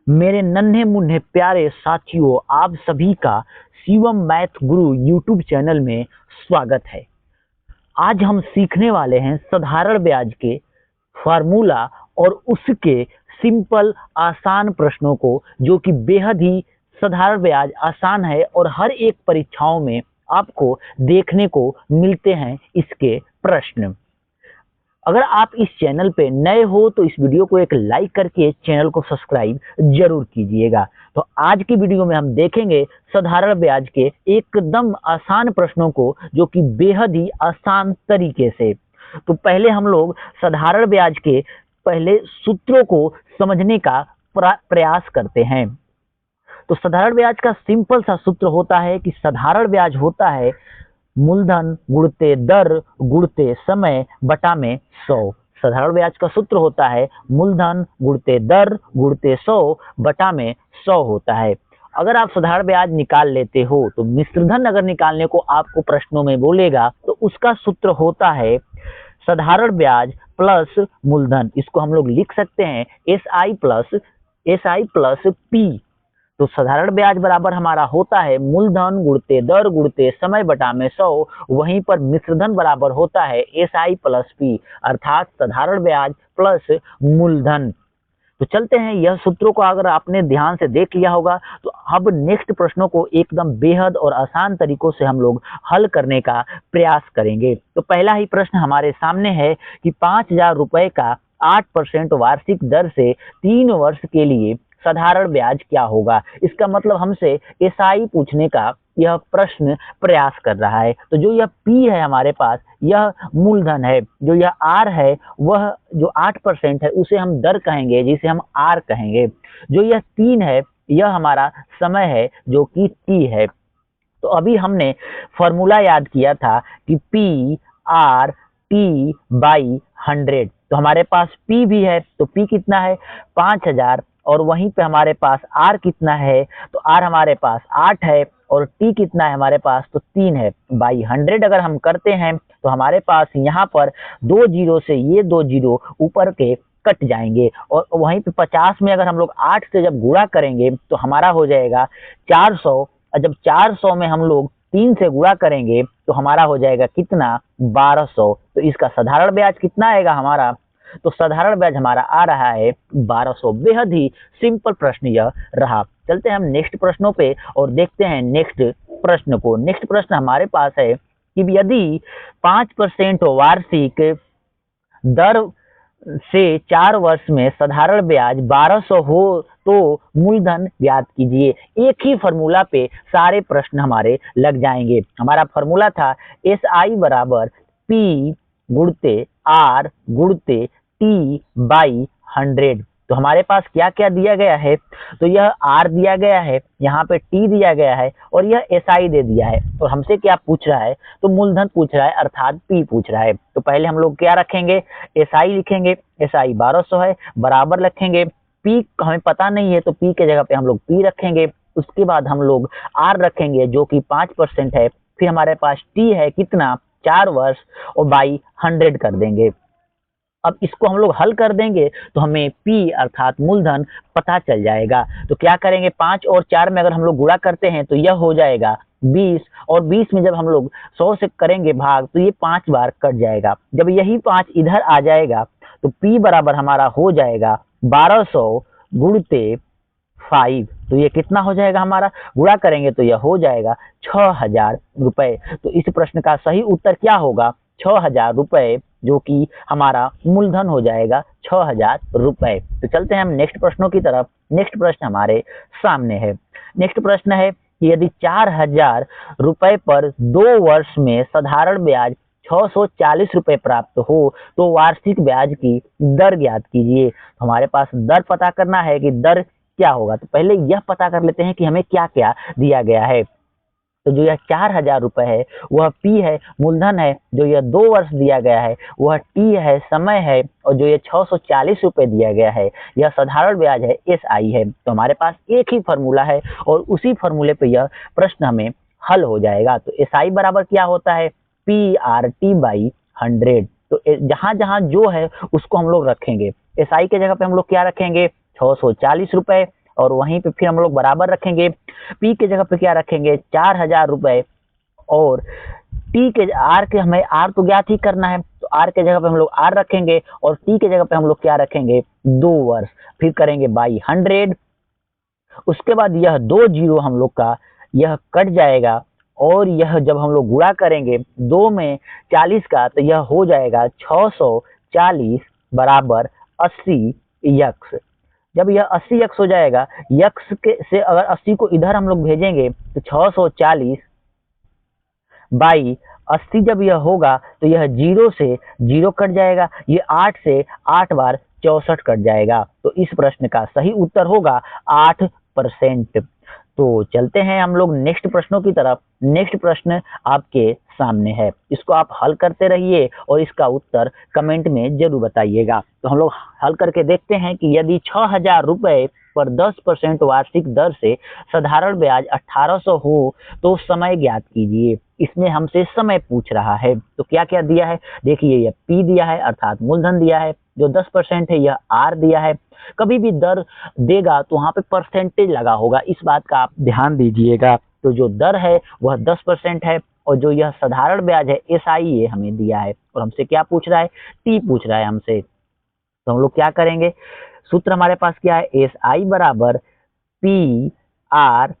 मेरे नन्हे मुन्ने प्यारे साथियों, आप सभी का शिवम मैथ गुरु यूट्यूब चैनल में स्वागत है। आज हम सीखने वाले हैं साधारण ब्याज के फार्मूला और उसके सिंपल आसान प्रश्नों को, जो कि बेहद ही साधारण ब्याज आसान है और हर एक परीक्षाओं में आपको देखने को मिलते हैं इसके प्रश्न। अगर आप इस चैनल पे नए हो तो इस वीडियो को एक लाइक करके चैनल को सब्सक्राइब जरूर कीजिएगा। तो आज की वीडियो में हम देखेंगे साधारण ब्याज के एकदम आसान प्रश्नों को, जो कि बेहद ही आसान तरीके से। तो पहले हम लोग साधारण ब्याज के पहले सूत्रों को समझने का प्रयास करते हैं। तो साधारण ब्याज का सिंपल सा सूत्र होता है कि साधारण ब्याज होता है मूलधन गुणते दर गुणते समय बटा में 100। साधारण ब्याज का सूत्र होता है मूलधन गुणते दर गुणते 100 बटा में 100 होता है। अगर आप साधारण ब्याज निकाल लेते हो तो मिश्रधन अगर निकालने को आपको प्रश्नों में बोलेगा तो उसका सूत्र होता है साधारण ब्याज प्लस मूलधन। इसको हम लोग लिख सकते हैं एस आई प्लस पी। तो साधारण ब्याज बराबर हमारा होता है मूलधन गुणते दर गुणते समय बटा में 100। वहीं पर मिश्रधन बराबर होता है एस आई प्लस पी, अर्थात साधारण ब्याज प्लस मूलधन। तो चलते हैं, यह सूत्रों को अगर आपने ध्यान से देख लिया होगा तो अब नेक्स्ट प्रश्नों को एकदम बेहद और आसान तरीकों से हम लोग हल करने का प्रयास करेंगे। तो पहला ही प्रश्न हमारे सामने है कि 5,000 रुपए का 8% वार्षिक दर से 3 वर्ष के लिए साधारण ब्याज क्या होगा। इसका मतलब हमसे एसआई पूछने का यह प्रश्न प्रयास कर रहा है। तो जो यह P है हमारे पास, यह मूलधन है। जो यह R है, वह जो 8% है उसे हम दर कहेंगे, जिसे हम R कहेंगे। जो यह 3 है, यह हमारा समय है, जो कि T है। तो अभी हमने फॉर्मूला याद किया था कि P R T बाई 100। तो हमारे पास P भी है, तो P कितना है 5,000, और वहीं पे हमारे पास R कितना है, तो R हमारे पास 8 है, और T कितना है हमारे पास, तो 3 है। बाई 100 अगर हम करते हैं तो हमारे पास यहाँ पर 2 जीरो से ये 2 जीरो ऊपर के कट जाएंगे, और वहीं पे 50 में अगर हम लोग 8 से जब गुणा करेंगे तो हमारा हो जाएगा 400। और जब 400 में हम लोग 3 से गुणा करेंगे तो हमारा हो जाएगा कितना, 1200। तो इसका साधारण ब्याज कितना आएगा हमारा, तो साधारण ब्याज हमारा आ रहा है 1200। बेहद ही सिंपल प्रश्न यह रहा। चलते हैं हम नेक्स्ट प्रश्नों पे और देखते हैं नेक्स्ट प्रश्न को। नेक्स्ट प्रश्न हमारे पास है कि यदि 5% वार्षिक दर से 4 वर्ष में साधारण ब्याज 1200 हो तो मूलधन ज्ञात कीजिए। एक ही फॉर्मूला पे सारे प्रश्न हमारे लग जाएंगे। हमारा फॉर्मूला था एस आई बराबर पी गुणते आर गुणते टी बाई 100। तो हमारे पास क्या क्या दिया गया है, तो यह आर दिया गया है, यहाँ पे टी दिया गया है, और यह एस आई दे दिया है। तो हमसे क्या पूछ रहा है, तो मूलधन पूछ रहा है, अर्थात पी पूछ रहा है। तो पहले हम लोग क्या रखेंगे, एस आई लिखेंगे। एस आई 1200 है, बराबर रखेंगे। पी हमें पता नहीं है तो पी के जगह पे हम लोग पी रखेंगे। उसके बाद हम लोग आर रखेंगे, जो कि 5% है। फिर हमारे पास टी है कितना, 4 वर्ष, और बाई 100 कर देंगे। अब इसको हम लोग हल कर देंगे तो हमें P अर्थात मूलधन पता चल जाएगा। तो क्या करेंगे, 5 और 4 में अगर हम लोग गुणा करते हैं तो यह हो जाएगा 20, और 20 में जब हम लोग 100 से करेंगे भाग तो ये 5 बार कट जाएगा। जब यही 5 इधर आ जाएगा तो P बराबर हमारा हो जाएगा 1200 गुणते 5। तो ये कितना हो जाएगा, हमारा गुणा करेंगे तो यह हो जाएगा 6,000 रुपए। तो इस प्रश्न का सही उत्तर क्या होगा, 6,000 रुपए, जो कि हमारा मूलधन हो जाएगा 6,000 रुपए। तो चलते हैं हम नेक्स्ट प्रश्नों की तरफ। नेक्स्ट प्रश्न हमारे सामने है। नेक्स्ट प्रश्न है कि यदि 4,000 रुपए पर 2 वर्ष में साधारण ब्याज 640 रुपए प्राप्त हो तो वार्षिक ब्याज की दर ज्ञात कीजिए। तो हमारे पास दर पता करना है कि दर क्या होगा। तो पहले यह पता कर लेते हैं कि हमें क्या क्या दिया गया है। तो जो यह 4,000 रुपए है वह P है, मूलधन है। जो यह 2 वर्ष दिया गया है वह T है, समय है। और जो यह 640 रुपए दिया गया है यह साधारण ब्याज है, SI है। तो हमारे पास एक ही फॉर्मूला है और उसी फॉर्मूले पे यह प्रश्न हमें हल हो जाएगा। तो SI बराबर क्या होता है, PRT बाई 100। तो जहां जहां जो है उसको हम लोग रखेंगे। SI के जगह पे हम लोग क्या रखेंगे, 640 रुपए, और वहीं पे फिर हम लोग बराबर रखेंगे, पी के जगह पे क्या रखेंगे 4000 रुपए, और टी के आर के हमें आर तो ज्ञात ही करना है, तो आर के जगह पे हम लोग आर रखेंगे और टी के जगह पे हम लोग क्या रखेंगे 2 वर्ष, फिर करेंगे बाई 100। उसके बाद यह 2 जीरो हम लोग का यह कट जाएगा, और यह जब हम लोग गुणा करेंगे 2 में 40 का, तो यह हो जाएगा 640 बराबर 80 यक्स। जब यह 80 यक्स हो जाएगा, यक्स के से अगर 80 को इधर हम लोग भेजेंगे तो 640 बाई 80 जब यह होगा तो यह जीरो से जीरो कट जाएगा, ये 8 से 8 बार 64 कट जाएगा। तो इस प्रश्न का सही उत्तर होगा 8%। तो चलते हैं हम लोग नेक्स्ट प्रश्नों की तरफ। नेक्स्ट प्रश्न आपके सामने है, इसको आप हल करते रहिए और इसका उत्तर कमेंट में जरूर बताइएगा। तो हम लोग हल करके देखते हैं कि यदि 6000 रुपए पर 10% वार्षिक दर से साधारण ब्याज 1800 हो तो समय ज्ञात कीजिए। इसमें हमसे समय पूछ रहा है, तो क्या क्या दिया है देखिए, यह पी दिया है अर्थात मूलधन दिया है, जो 10% है यह आर दिया है। कभी भी दर देगा तो वहां पे परसेंटेज लगा होगा, इस बात का आप ध्यान दीजिएगा। तो जो दर है वह 10% है, और जो यह साधारण ब्याज है SI ये हमें दिया है, और हमसे क्या पूछ रहा है टी पूछ रहा है हमसे। तो हम लोग क्या करेंगे, सूत्र हमारे पास क्या है SI बराबर पी आर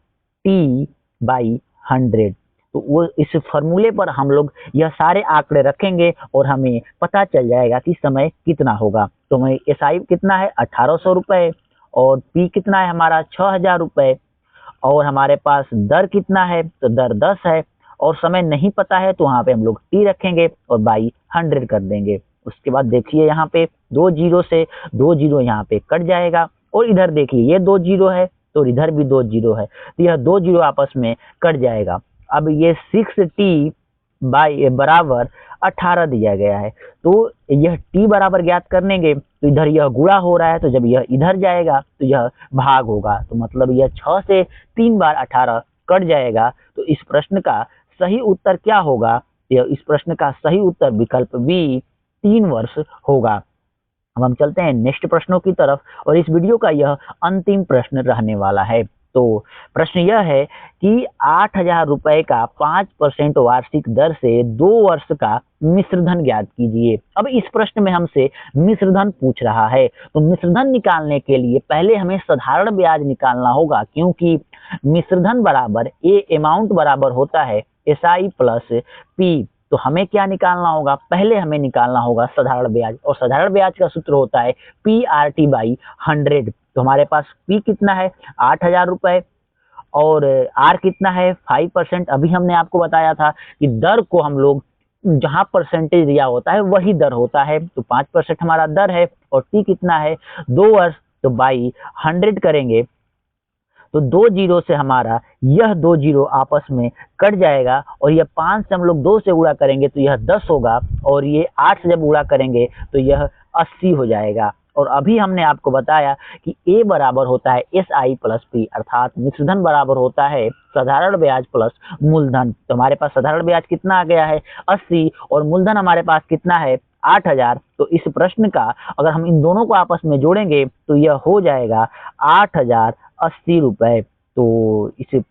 टी बाई 100। तो वो इस फॉर्मूले पर हम लोग यह सारे आंकड़े रखेंगे और हमें पता चल जाएगा कि समय कितना होगा। तो हमें SI कितना है 1800 रुपए, और P कितना है हमारा 6000 रुपए, और हमारे पास दर कितना है तो दर 10 है, और समय नहीं पता है तो वहां पे हम लोग टी रखेंगे और बाई 100 कर देंगे। उसके बाद देखिए यहाँ पे 2 जीरो से 2 जीरो यहाँ पे कट जाएगा, और इधर देखिए ये 2 जीरो है तो इधर भी 2 जीरो है, तो यह 2 जीरो आपस में कट जाएगा। अब ये 6t बाई बराबर 18 दिया गया है, तो यह t बराबर ज्ञात करेंगे तो इधर यह गुणा हो रहा है, तो जब यह इधर जाएगा तो यह भाग होगा, तो मतलब यह 6 से 3 बार 18 कट जाएगा। तो इस प्रश्न का सही उत्तर क्या होगा, इस प्रश्न का सही उत्तर विकल्प बी 3 वर्ष होगा। अब हम चलते हैं नेक्स्ट प्रश्नों की तरफ, और इस वीडियो का यह अंतिम प्रश्न रहने वाला है। तो प्रश्न यह है कि 8000 रुपए का 5% वार्षिक दर से 2 वर्ष का मिश्रधन ज्ञात कीजिए। अब इस प्रश्न में हमसे मिश्रधन पूछ रहा है, तो मिश्रधन निकालने के लिए पहले हमें साधारण ब्याज निकालना होगा, क्योंकि मिश्रधन बराबर ए अमाउंट बराबर होता है SI प्लस P। तो हमें क्या निकालना होगा, पहले हमें निकालना होगा साधारण ब्याज, और साधारण ब्याज का सूत्र होता है PRT बाई 100। तो हमारे पास P कितना है 8000 रुपए, और R कितना है 5%। अभी हमने आपको बताया था कि दर को हम लोग जहां परसेंटेज दिया होता है वही दर होता है, तो 5% हमारा दर है, और T कितना है 2 वर्ष, तो बाई 100 करेंगे तो 2 जीरो से हमारा यह 2 जीरो आपस में कट जाएगा, और यह 5 से हम लोग 2 से गुणा करेंगे तो यह 10 होगा, और ये 8 से जब गुणा करेंगे तो यह 80 हो जाएगा। और अभी हमने आपको बताया कि A बराबर होता है SI प्लस P, अर्थात मिश्रधन बराबर होता है साधारण ब्याज प्लस मूलधन। तो हमारे पास साधारण ब्याज कितना आ गया है 80, और मूलधन हमारे पास कितना है 8000। तो इस प्रश्न का अगर हम इन दोनों को आपस में जोड़ेंगे तो यह हो जाएगा 8080 रुपए। तो इस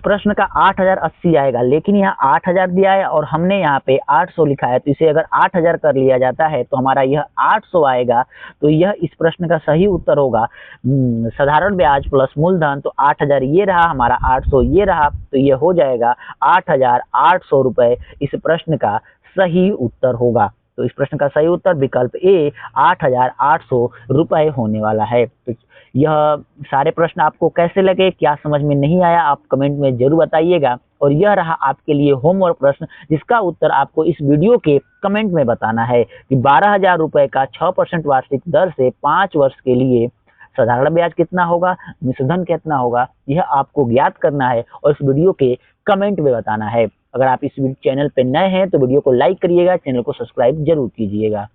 प्रश्न का 8080 आएगा, लेकिन यहाँ 8000 दिया है और हमने यहाँ पे 800 लिखा है, तो इसे अगर 8000 कर लिया जाता है तो हमारा यह 800 आएगा। तो यह इस प्रश्न का सही उत्तर होगा साधारण ब्याज प्लस मूलधन। तो 8000 ये रहा, हमारा 800 ये रहा, तो यह हो जाएगा 8800 रुपए इस प्रश्न का सही उत्तर होगा। तो इस प्रश्न का सही उत्तर विकल्प ए 8800 रुपए होने वाला है। तो यह सारे प्रश्न आपको कैसे लगे, क्या समझ में नहीं आया, आप कमेंट में जरूर बताइएगा। और यह रहा आपके लिए होमवर्क प्रश्न, जिसका उत्तर आपको इस वीडियो के कमेंट में बताना है कि 12000 रुपए का 6% वार्षिक दर से 5 वर्ष के लिए साधारण ब्याज कितना होगा, मिश्रधन कितना होगा, यह आपको ज्ञात करना है और इस वीडियो के कमेंट में बताना है। अगर आप इस चैनल पर नए हैं तो वीडियो को लाइक करिएगा, चैनल को सब्सक्राइब जरूर कीजिएगा।